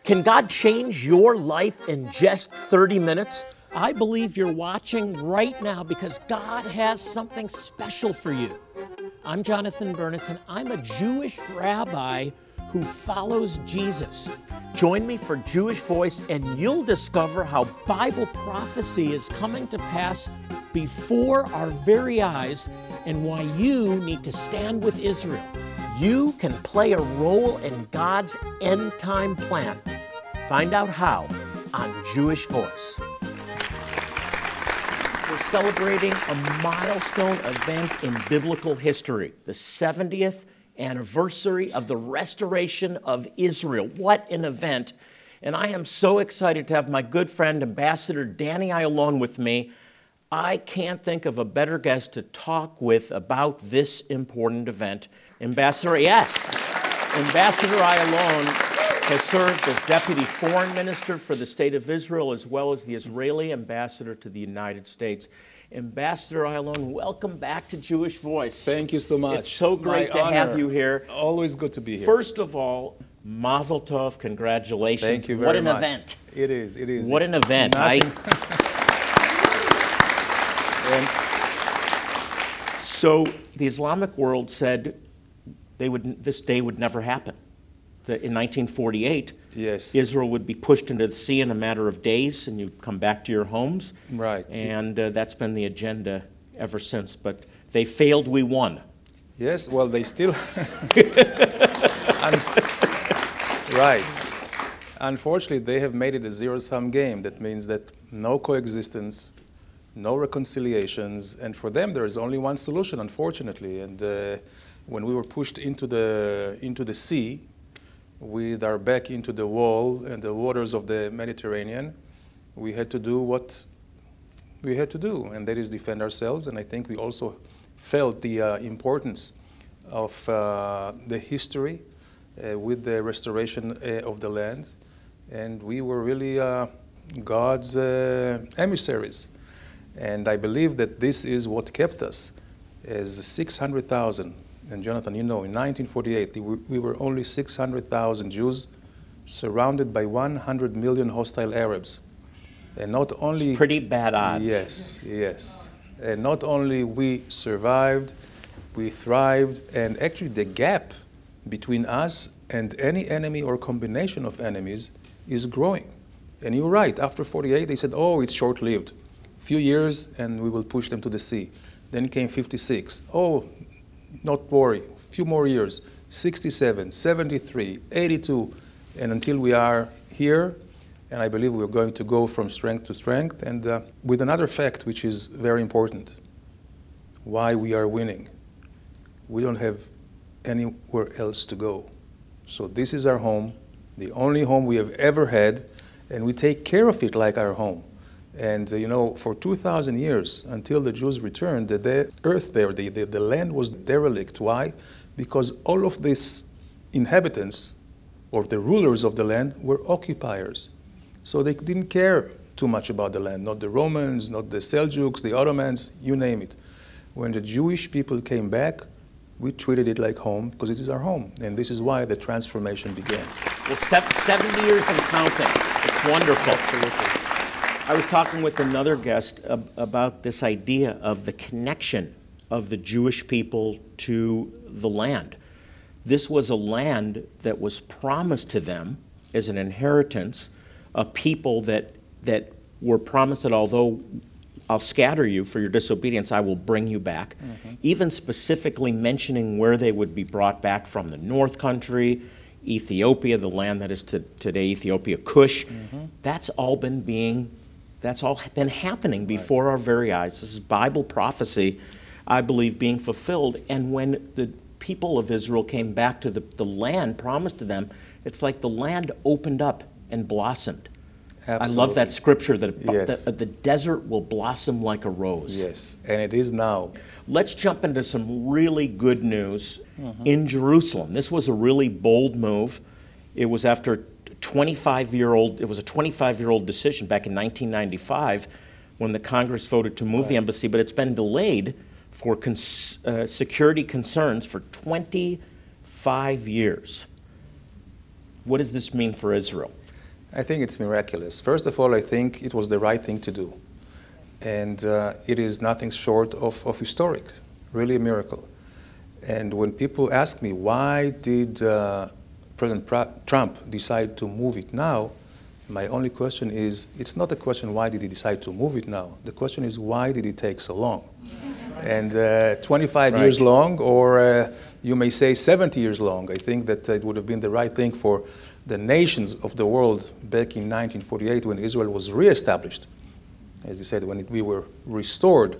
Can God change your life in just 30 minutes? I believe you're watching right now because God has something special for you. I'm Jonathan Bernis, and I'm a Jewish rabbi who follows Jesus. Join me for Jewish Voice, and you'll discover how Bible prophecy is coming to pass Before our very eyes, and why you need to stand with Israel. you can play a role in God's end-time plan. Find out how on Jewish Voice. We're celebrating a milestone event in biblical history, the 70th anniversary of the restoration of Israel. What an event. And I am so excited to have my good friend, Ambassador Danny Ayalon, with me. I can't think of a better guest to talk with about this important event. Ambassador Ayalon has served as Deputy Foreign Minister for the State of Israel, as well as the Israeli Ambassador to the United States. Ambassador Ayalon, welcome back to Jewish Voice. Thank you so much. It's so great to have you here. Always good to be here. First of all, Mazel Tov, congratulations. Thank you very much. What an event. It is. What an event. So the Islamic world said this day would never happen. In 1948, yes, Israel would be pushed into the sea in a matter of days, and you'd come back to your homes. Right. And that's been the agenda ever since. But they failed, we won. Yes, well, they still... Right. Unfortunately, they have made it a zero-sum game. That means that no coexistence, no reconciliations, and for them there is only one solution, unfortunately. And when we were pushed into the sea, with our back into the wall and the waters of the Mediterranean, we had to do what we had to do, and that is defend ourselves. And I think we also felt the importance of the history with the restoration of the land, and we were really God's emissaries. And I believe that this is what kept us as 600,000. And Jonathan, you know, in 1948, we were only 600,000 Jews surrounded by 100 million hostile Arabs. And not only... It's pretty bad odds. Yes, yes. And not only we survived, we thrived, and actually the gap between us and any enemy or combination of enemies is growing. And you're right, after 48, they said, oh, it's short-lived. Few years and we will push them to the sea. Then came 56. Oh, not worry, few more years. 67, 73, 82, and until we are here, and I believe we're going to go from strength to strength, and with another fact which is very important, why we are winning. We don't have anywhere else to go. So this is our home, the only home we have ever had, and we take care of it like our home. And you know, for 2,000 years, until the Jews returned, the earth there, the land was derelict. Why? Because all of these inhabitants, or the rulers of the land, were occupiers. So they didn't care too much about the land, not the Romans, not the Seljuks, the Ottomans, you name it. When the Jewish people came back, we treated it like home because it is our home. And this is why the transformation began. Well, 70 years and counting. It's wonderful. Absolutely. I was talking with another guest about this idea of the connection of the Jewish people to the land. This was a land that was promised to them as an inheritance, a people that were promised that although I'll scatter you for your disobedience, I will bring you back. Mm-hmm. Even specifically mentioning where they would be brought back from, the North Country, Ethiopia, the land that is today Ethiopia, Cush. Mm-hmm. That's all been happening before our very eyes. This is Bible prophecy, I believe, being fulfilled. And when the people of Israel came back to the land promised to them, it's like the land opened up and blossomed. Absolutely. I love that scripture that yes. the desert will blossom like a rose. Yes, and it is now. Let's jump into some really good news in Jerusalem. This was a really bold move. It was after a 25-year-old decision back in 1995 when the Congress voted to move the embassy, but it's been delayed for security concerns for 25 5 years. What does this mean for Israel? I think it's miraculous. First of all, I think it was the right thing to do. And it is nothing short of historic, really a miracle. And when people ask me, why did President Trump decide to move it now, my only question is, it's not a question, why did he decide to move it now? The question is, why did it take so long? And 25 Right. years long, or you may say 70 years long. I think that it would have been the right thing for the nations of the world back in 1948 when Israel was reestablished. As you said, when we were restored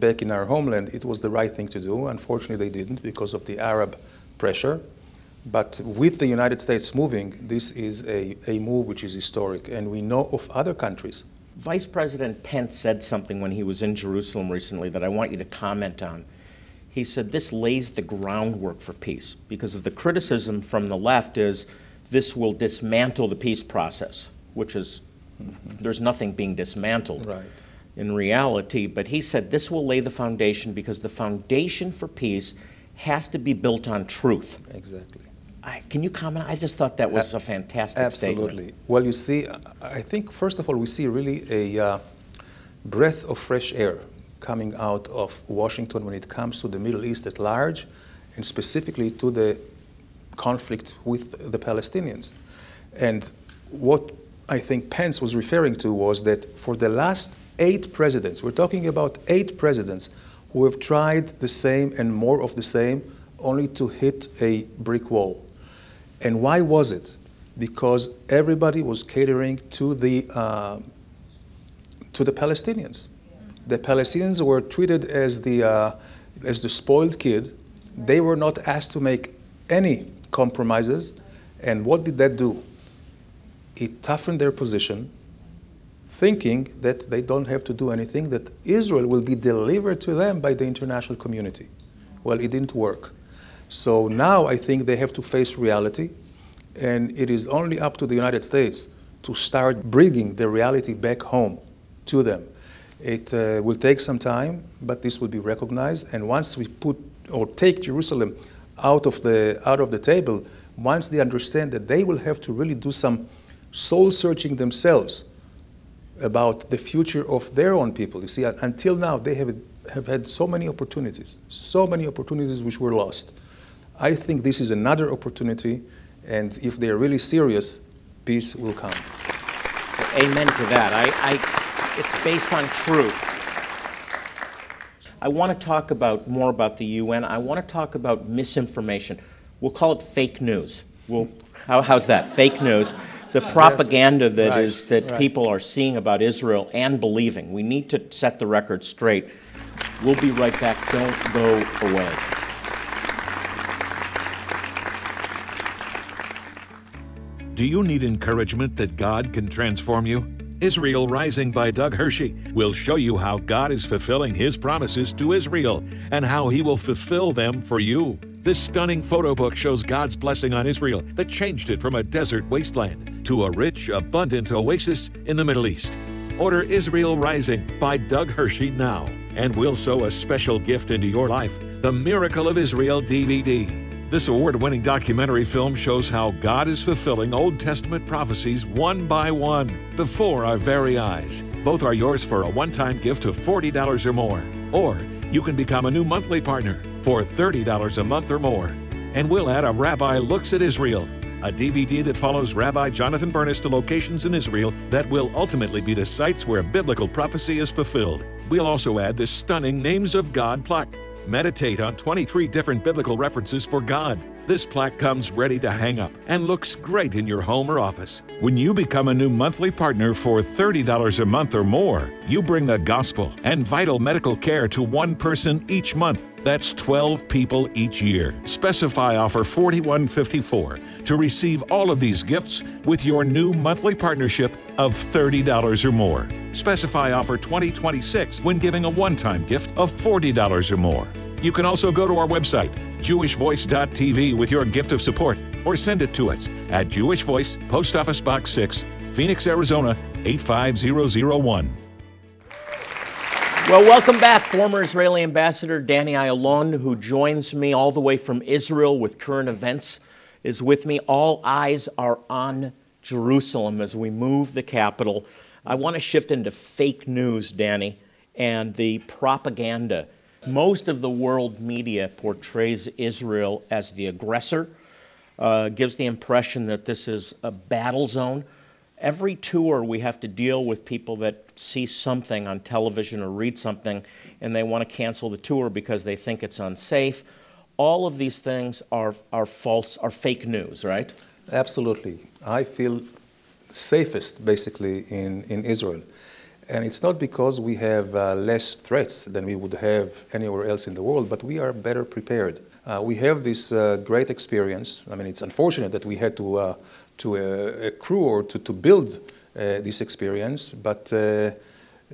back in our homeland, it was the right thing to do. Unfortunately, they didn't because of the Arab pressure. But with the United States moving, this is a move which is historic. And we know of other countries. Vice President Pence said something when he was in Jerusalem recently that I want you to comment on. He said this lays the groundwork for peace, because of the criticism from the left is this will dismantle the peace process, which is, there's nothing being dismantled Right. in reality. But he said this will lay the foundation because the foundation for peace has to be built on truth. Exactly. Can you comment? I just thought that was a fantastic statement. Absolutely. Well, you see, I think, first of all, we see really a breath of fresh air coming out of Washington when it comes to the Middle East at large, and specifically to the conflict with the Palestinians. And what I think Pence was referring to was that for the last 8 presidents, we're talking about 8 presidents who have tried the same and more of the same, only to hit a brick wall. And why was it? Because everybody was catering to the Palestinians. The Palestinians were treated as the spoiled kid. They were not asked to make any compromises. And what did that do? It toughened their position, thinking that they don't have to do anything, that Israel will be delivered to them by the international community. Well, it didn't work. So now I think they have to face reality, and it is only up to the United States to start bringing the reality back home to them. It will take some time, but this will be recognized. And once we put or take Jerusalem out of the table, once they understand that they will have to really do some soul searching themselves about the future of their own people. You see, until now they have had so many opportunities which were lost. I think this is another opportunity, and if they're really serious, peace will come. Amen to that. It's based on truth. I want to talk more about the UN. I want to talk about misinformation. We'll call it fake news. How's that? Fake news. The propaganda that people are seeing about Israel and believing. We need to set the record straight. We'll be right back. Don't go away. Do you need encouragement that God can transform you? Israel Rising by Doug Hershey will show you how God is fulfilling His promises to Israel and how He will fulfill them for you. This stunning photo book shows God's blessing on Israel that changed it from a desert wasteland to a rich, abundant oasis in the Middle East. Order Israel Rising by Doug Hershey now, and we'll sow a special gift into your life, the Miracle of Israel DVD. This award-winning documentary film shows how God is fulfilling Old Testament prophecies one by one before our very eyes. Both are yours for a one-time gift of $40 or more. Or you can become a new monthly partner for $30 a month or more. And we'll add a Rabbi Looks at Israel, a DVD that follows Rabbi Jonathan Bernis to locations in Israel that will ultimately be the sites where biblical prophecy is fulfilled. We'll also add this stunning Names of God plaque. Meditate on 23 different biblical references for God. This plaque comes ready to hang up and looks great in your home or office. When you become a new monthly partner for $30 a month or more, you bring the gospel and vital medical care to one person each month. That's 12 people each year. Specify offer $41.54 to receive all of these gifts with your new monthly partnership of $30 or more. Specify offer 2026 when giving a one-time gift of $40 or more. You can also go to our website, jewishvoice.tv, with your gift of support, or send it to us at Jewish Voice, Post Office Box 6, Phoenix, Arizona 85001. Well, welcome back. Former Israeli Ambassador Danny Ayalon, who joins me all the way from Israel with current events, is with me. All eyes are on Jerusalem as we move the capital. I want to shift into fake news, Danny, and the propaganda. Most of the world media portrays Israel as the aggressor, gives the impression that this is a battle zone. Every tour we have to deal with people that see something on television or read something and they want to cancel the tour because they think it's unsafe. All of these things are false, are fake news, right? Absolutely. I feel safest basically in Israel. And it's not because we have less threats than we would have anywhere else in the world, but we are better prepared. We have this great experience. I mean, it's unfortunate that we had to accrue or to build this experience, but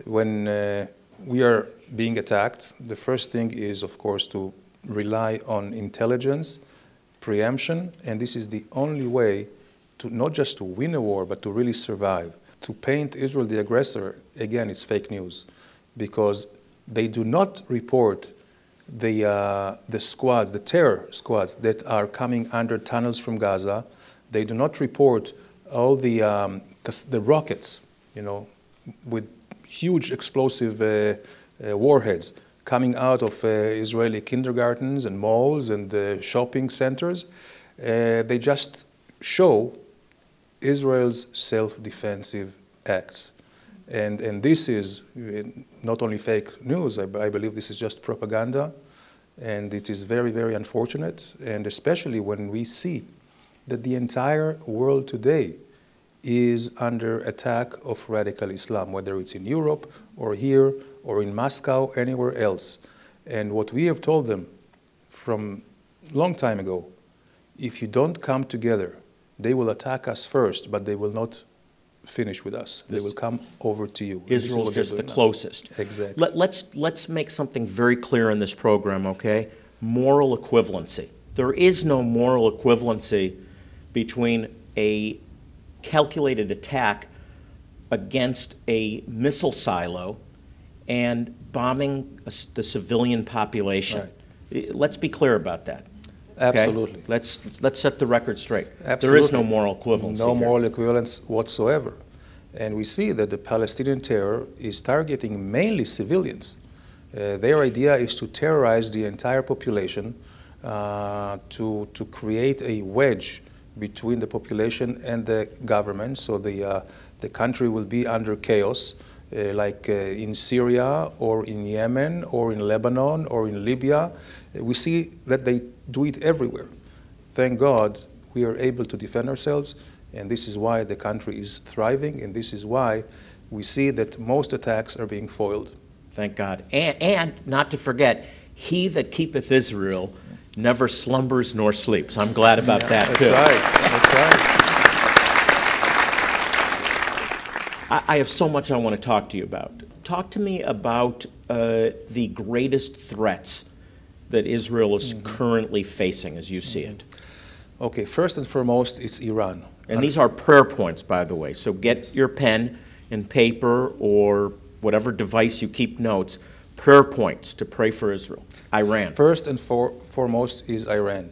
when we are being attacked, the first thing is, of course, to rely on intelligence, preemption, and this is the only way to not just to win a war, but to really survive. To paint Israel the aggressor, again, it's fake news, because they do not report the squads, the terror squads that are coming under tunnels from Gaza. They do not report all the rockets, you know, with huge explosive warheads coming out of Israeli kindergartens and malls and shopping centers. They just show Israel's self-defensive acts. And this is not only fake news, I believe this is just propaganda, and it is very, very unfortunate, and especially when we see that the entire world today is under attack of radical Islam, whether it's in Europe or here or in Moscow, anywhere else. And what we have told them from a long time ago, if you don't come together, they will attack us first, but they will not finish with us. They will come over to you. Israel's just the closest. Exactly. Let's make something very clear in this program, okay? Moral equivalency. There is no moral equivalency between a calculated attack against a missile silo and bombing the civilian population. Right. Let's be clear about that. Absolutely. Okay? Let's set the record straight. Absolutely. There is no moral equivalency. No moral equivalence whatsoever. And we see that the Palestinian terror is targeting mainly civilians. Their idea is to terrorize the entire population, to create a wedge between the population and the government, so the country will be under chaos, like in Syria or in Yemen or in Lebanon or in Libya. We see that they do it everywhere. Thank God we are able to defend ourselves, and this is why the country is thriving, and this is why we see that most attacks are being foiled. Thank God. And not to forget, he that keepeth Israel never slumbers nor sleeps. I'm glad about that, that's too. Right. That's right. I have so much I want to talk to you about. Talk to me about the greatest threats that Israel is currently facing as you see it. Okay, first and foremost, it's Iran. And these are prayer points, by the way, so get your pen and paper or whatever device you keep notes, prayer points to pray for Israel. Iran. First and foremost is Iran.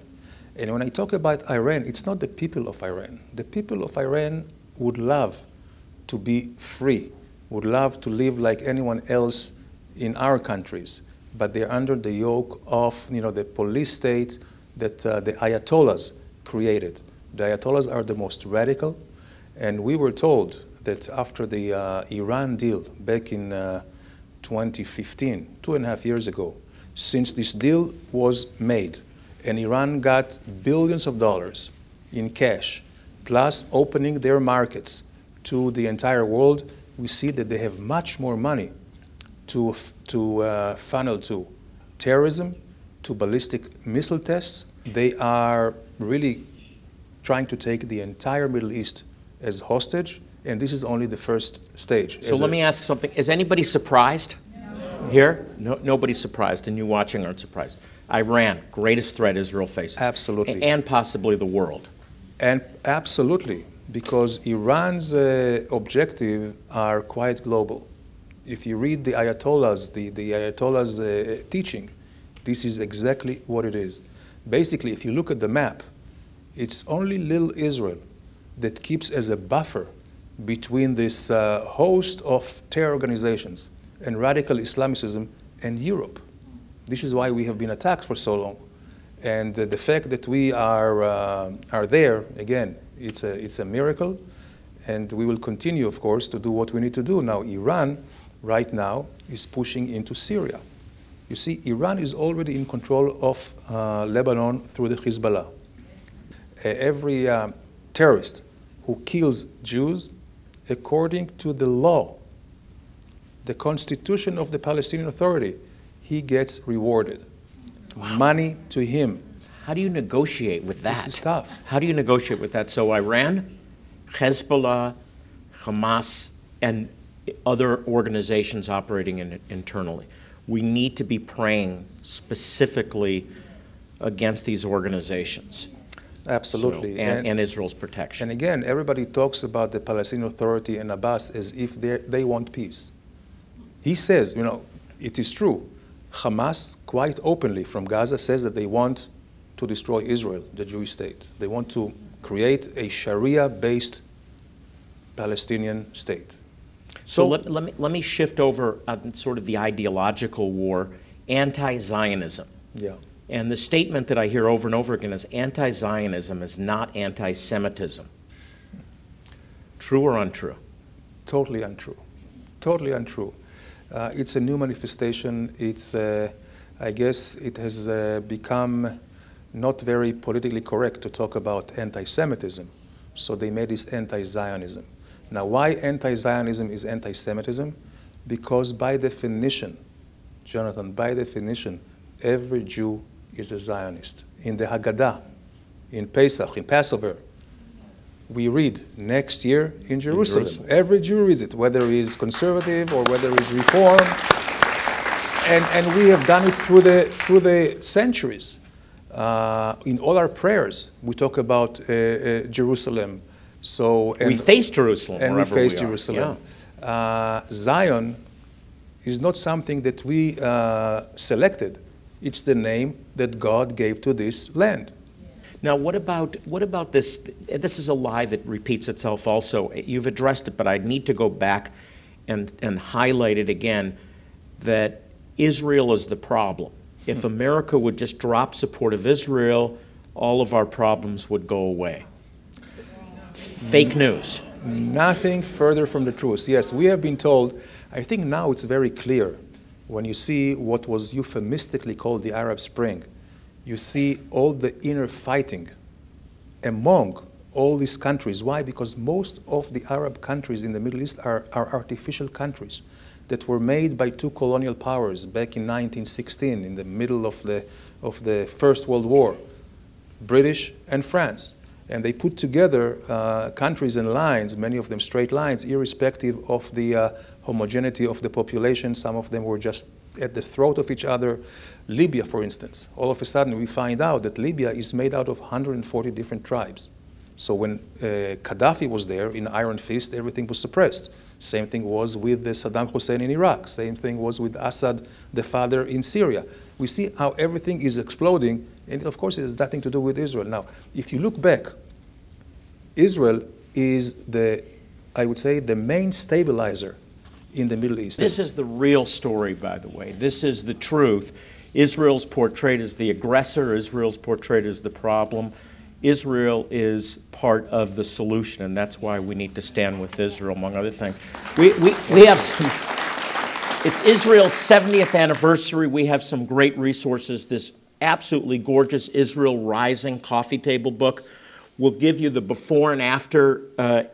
And when I talk about Iran, it's not the people of Iran. The people of Iran would love to be free, would love to live like anyone else in our countries, but they're under the yoke of, you know, the police state that the Ayatollahs created. The Ayatollahs are the most radical, and we were told that after the Iran deal back in 2015, 2.5 years ago, since this deal was made, and Iran got billions of dollars in cash, plus opening their markets to the entire world, we see that they have much more money to funnel to terrorism, to ballistic missile tests. They are really trying to take the entire Middle East as hostage, and this is only the first stage. So let me ask something. Is anybody surprised here? No, nobody's surprised, and you watching aren't surprised. Iran, greatest threat Israel faces. Absolutely. And possibly the world. And absolutely, because Iran's objectives are quite global. If you read the Ayatollah's, the Ayatollah's teaching, this is exactly what it is. Basically, if you look at the map, it's only little Israel that keeps as a buffer between this host of terror organizations and radical Islamicism and Europe. This is why we have been attacked for so long. And the fact that we are there, again, it's a miracle. And we will continue, of course, to do what we need to do. Now, Iran, right now, is pushing into Syria. You see, Iran is already in control of Lebanon through the Hezbollah. Every terrorist who kills Jews, according to the law, the constitution of the Palestinian Authority, he gets rewarded. Wow. Money to him. How do you negotiate with that? This is tough. How do you negotiate with that? So Iran, Hezbollah, Hamas, and other organizations operating internally. We need to be praying specifically against these organizations. Absolutely. So, and Israel's protection. And again, everybody talks about the Palestinian Authority and Abbas as if they want peace. He says, you know, it is true. Hamas, quite openly from Gaza, says that they want to destroy Israel, the Jewish state. They want to create a Sharia-based Palestinian state. So let me shift over on sort of the ideological war, anti-Zionism. Yeah. And the statement that I hear over and over again is anti-Zionism is not anti-Semitism. True or untrue? Totally untrue. Totally untrue. It's a new manifestation. It's, I guess it has become not very politically correct to talk about anti-Semitism. So they made this anti-Zionism. Now, why anti-Zionism is anti-Semitism? Because by definition, Jonathan, by definition, every Jew is a Zionist. In the Haggadah, in Pesach, in Passover, we read next year in Jerusalem. Every Jew reads it, whether he's conservative or whether he's reform. And we have done it through the centuries. In all our prayers, we talk about Jerusalem. So we face Jerusalem. And we face Jerusalem. Yeah. Zion is not something that we selected. It's the name that God gave to this land. Now, what about this? This is a lie that repeats itself also. You've addressed it, but I need to go back and highlight it again, that Israel is the problem. If America would just drop support of Israel, all of our problems would go away. Fake news. Nothing further from the truth. Yes, we have been told, I think now it's very clear, when you see what was euphemistically called the Arab Spring, you see all the inner fighting among all these countries. Why? Because most of the Arab countries in the Middle East are artificial countries that were made by two colonial powers back in 1916, in the middle of the First World War, British and France. And they put together countries and lines, many of them straight lines, irrespective of the homogeneity of the population. Some of them were just at the throat of each other. Libya, for instance, all of a sudden we find out that Libya is made out of 140 different tribes. So when Gaddafi was there in Iron Fist, everything was suppressed. Same thing was with Saddam Hussein in Iraq. Same thing was with Assad, the father, in Syria. We see how everything is exploding, and of course it has nothing to do with Israel. Now, if you look back, Israel is I would say, the main stabilizer in the Middle East. This is the real story, by the way. This is the truth. Israel's portrayed as the aggressor. Israel's portrayed as the problem. Israel is part of the solution, and that's why we need to stand with Israel, among other things. We have some, it's Israel's 70th anniversary. We have some great resources. This absolutely gorgeous Israel Rising coffee table book will give you the before and after.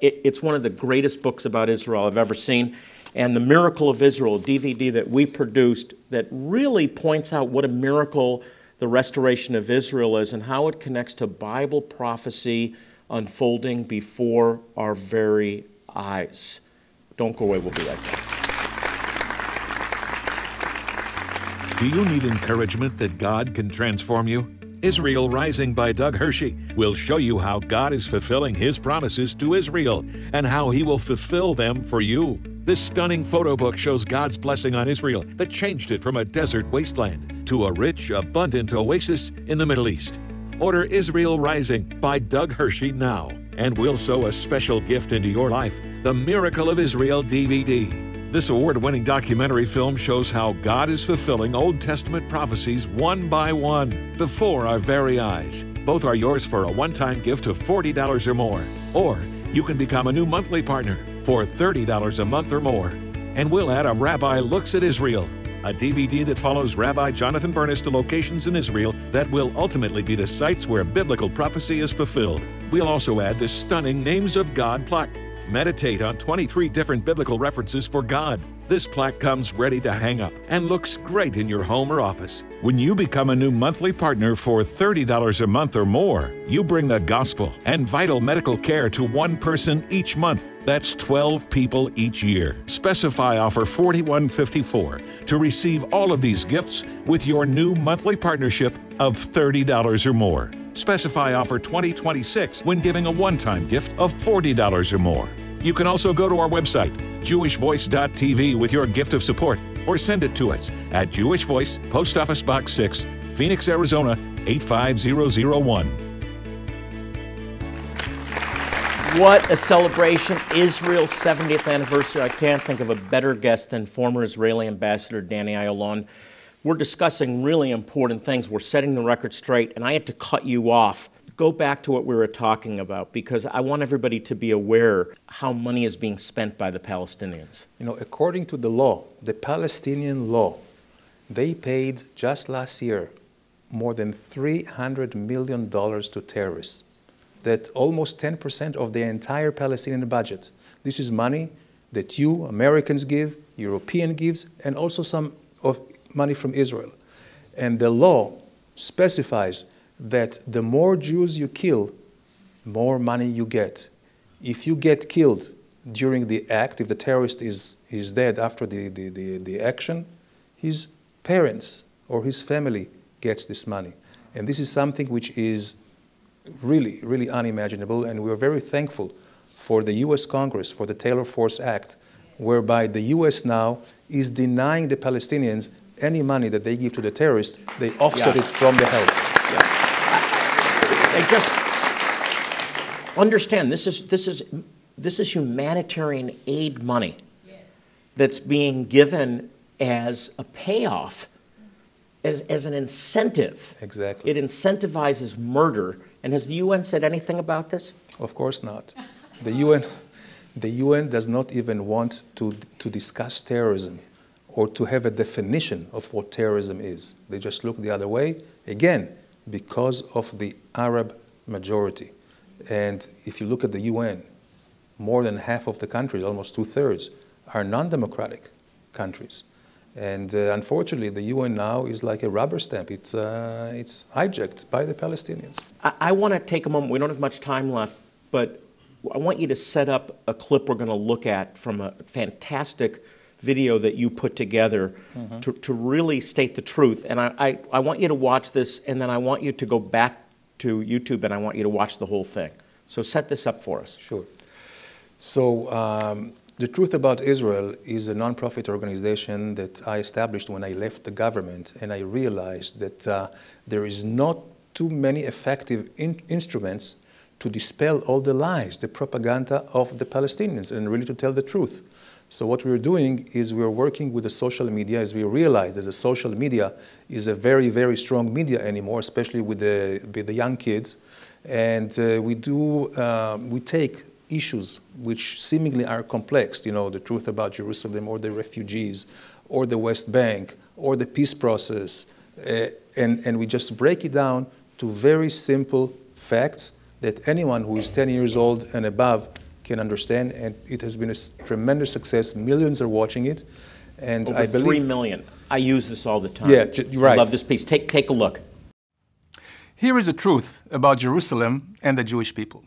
It's one of the greatest books about Israel I've ever seen. And The Miracle of Israel, a DVD that we produced that really points out what a miracle the restoration of Israel is and how it connects to Bible prophecy unfolding before our very eyes. Don't go away, we'll be right back. Do you need encouragement that God can transform you? Israel Rising by Doug Hershey will show you how God is fulfilling His promises to Israel and how He will fulfill them for you. This stunning photo book shows God's blessing on Israel that changed it from a desert wasteland to a rich, abundant oasis in the Middle East. Order Israel Rising by Doug Hershey now, and we'll sow a special gift into your life, the Miracle of Israel DVD. This award-winning documentary film shows how God is fulfilling Old Testament prophecies one by one before our very eyes. Both are yours for a one-time gift of $40 or more. Or you can become a new monthly partner for $30 a month or more. And we'll add a Rabbi Looks at Israel, a DVD that follows Rabbi Jonathan Bernis to locations in Israel that will ultimately be the sites where biblical prophecy is fulfilled. We'll also add this stunning Names of God plaque. Meditate on 23 different biblical references for God. This plaque comes ready to hang up and looks great in your home or office. When you become a new monthly partner for $30 a month or more, you bring the gospel and vital medical care to one person each month. That's 12 people each year. Specify offer $41.54 to receive all of these gifts with your new monthly partnership of $30 or more. Specify offer 2026 when giving a one-time gift of $40 or more. You can also go to our website, jewishvoice.tv, with your gift of support, or send it to us at Jewish Voice, Post Office Box 6, Phoenix, Arizona 85001. What a celebration. Israel's 70th anniversary. I can't think of a better guest than former Israeli Ambassador Danny Ayalon. We're discussing really important things. We're setting the record straight, and I had to cut you off. Go back to what we were talking about, because I want everybody to be aware how money is being spent by the Palestinians. You know, according to the law, the Palestinian law, they paid just last year more than $300 million to terrorists. That's almost 10% of the entire Palestinian budget. This is money that you, Americans, give, European gives, and also some of money from Israel. And the law specifies that the more Jews you kill, more money you get. If you get killed during the act, if the terrorist is dead after the action, his parents or his family gets this money. And this is something which is really, really unimaginable, and we're very thankful for the U.S. Congress, for the Taylor Force Act, whereby the U.S. now is denying the Palestinians any money that they give to the terrorists. They offset it from the help. They just understand this is humanitarian aid money that's being given as a payoff, as an incentive. Exactly. It incentivizes murder. And has the UN said anything about this? Of course not. The UN does not even want to discuss terrorism or to have a definition of what terrorism is. They just look the other way, again, because of the Arab majority. And if you look at the UN, more than half of the countries, almost 2/3, are non-democratic countries. And unfortunately, the UN now is like a rubber stamp. It's hijacked by the Palestinians. I want to take a moment. We don't have much time left, but I want you to set up a clip we're going to look at from a fantastic video that you put together to really state the truth. And I want you to watch this, and then I want you to go back to YouTube, and I want you to watch the whole thing. So set this up for us. Sure. So the Truth About Israel is a nonprofit organization that I established when I left the government, and I realized that there is not too many effective instruments to dispel all the lies, the propaganda of the Palestinians, and really to tell the truth. So what we're doing is we're working with the social media, as we realize that the social media is a very, very strong media anymore, especially with the young kids. And we take issues which seemingly are complex, you know, the truth about Jerusalem or the refugees or the West Bank or the peace process, and we just break it down to very simple facts that anyone who is 10 years old and above can understand, and it has been a tremendous success. Millions are watching it, and Over I believe 3 million. I use this all the time. Yeah, right. I love this piece. Take a look. Here is the truth about Jerusalem and the Jewish people.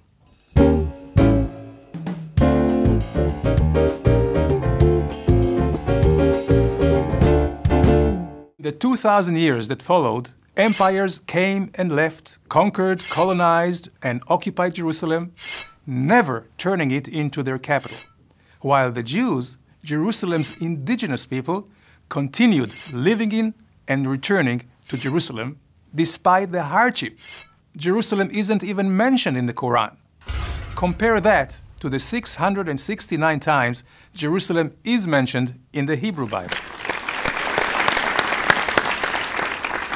The 2,000 years that followed, empires came and left, conquered, colonized, and occupied Jerusalem, never turning it into their capital, while the Jews Jerusalem's indigenous people continued living in and returning to Jerusalem despite the hardship. Jerusalem isn't even mentioned in the Quran. Compare that to the 669 times Jerusalem is mentioned in the Hebrew Bible.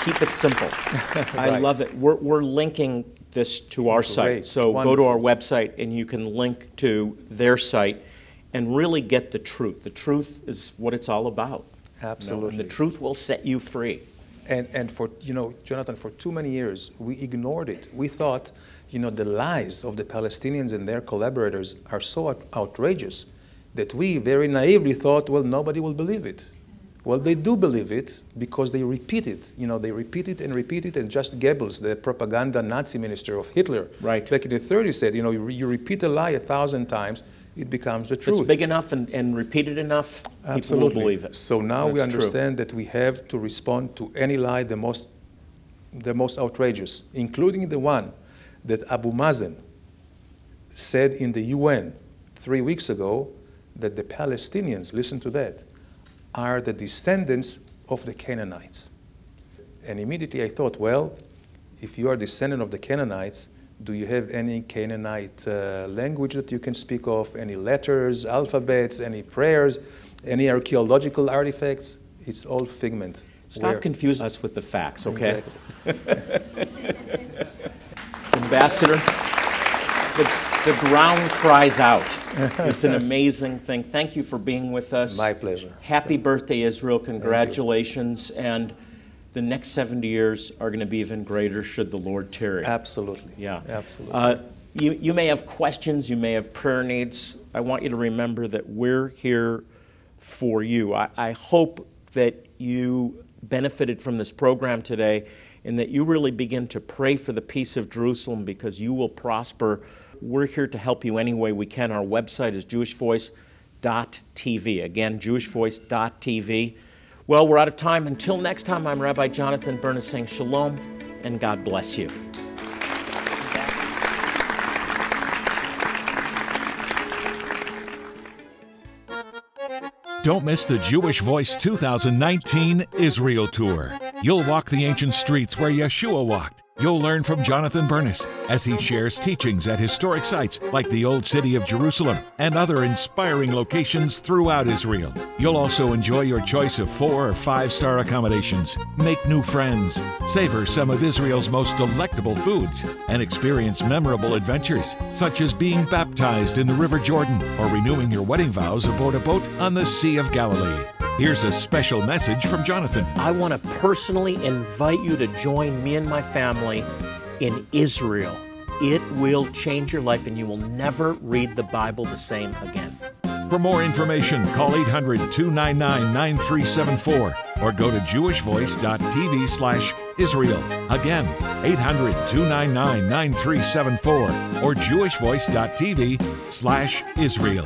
Keep it simple. I Right. love it. We're linking this to our site. Great. So go to Wonderful. our website and you can link to their site and really get the truth. The truth is what it's all about. Absolutely. And the truth will set you free. And for, Jonathan, for too many years, we ignored it. We thought, the lies of the Palestinians and their collaborators are so outrageous that we very naively thought, well, nobody will believe it. Well, they do believe it because they repeat it. They repeat it, and just Goebbels, the propaganda Nazi minister of Hitler, Right. back in the 30s said, you repeat a lie 1,000 times, it becomes the If truth. it's big enough and repeated enough, people will believe it. So now we That's true. understand that we have to respond to any lie, the most outrageous, including the one that Abu Mazen said in the UN 3 weeks ago, that the Palestinians, listen to that, are the descendants of the Canaanites. And immediately I thought, well, if you are a descendant of the Canaanites, do you have any Canaanite language that you can speak of, any letters, alphabets, any prayers, any archaeological artifacts? It's all figment. Stop confusing us with the facts, okay? Exactly. Ambassador, the ground cries out. It's an amazing thing. Thank you for being with us. My pleasure. Happy birthday, Israel. Congratulations. And the next 70 years are going to be even greater should the Lord tarry. Absolutely. Yeah. Absolutely. You may have questions, you may have prayer needs. I want you to remember that we're here for you. I hope that you benefited from this program today and that you really begin to pray for the peace of Jerusalem because you will prosper. We're here to help you any way we can. Our website is jewishvoice.tv. Again, jewishvoice.tv. Well, we're out of time. Until next time, I'm Rabbi Jonathan Bernis saying shalom and God bless you. Don't miss the Jewish Voice 2019 Israel Tour. You'll walk the ancient streets where Yeshua walked. You'll learn from Jonathan Bernis as he shares teachings at historic sites like the Old City of Jerusalem and other inspiring locations throughout Israel. You'll also enjoy your choice of 4 or 5-star accommodations, make new friends, savor some of Israel's most delectable foods, and experience memorable adventures, such as being baptized in the River Jordan or renewing your wedding vows aboard a boat on the Sea of Galilee. Here's a special message from Jonathan. I want to personally invite you to join me and my family in Israel. It will change your life and you will never read the Bible the same again. For more information, call 800-299-9374 or go to jewishvoice.tv/Israel. Again, 800-299-9374 or jewishvoice.tv/Israel.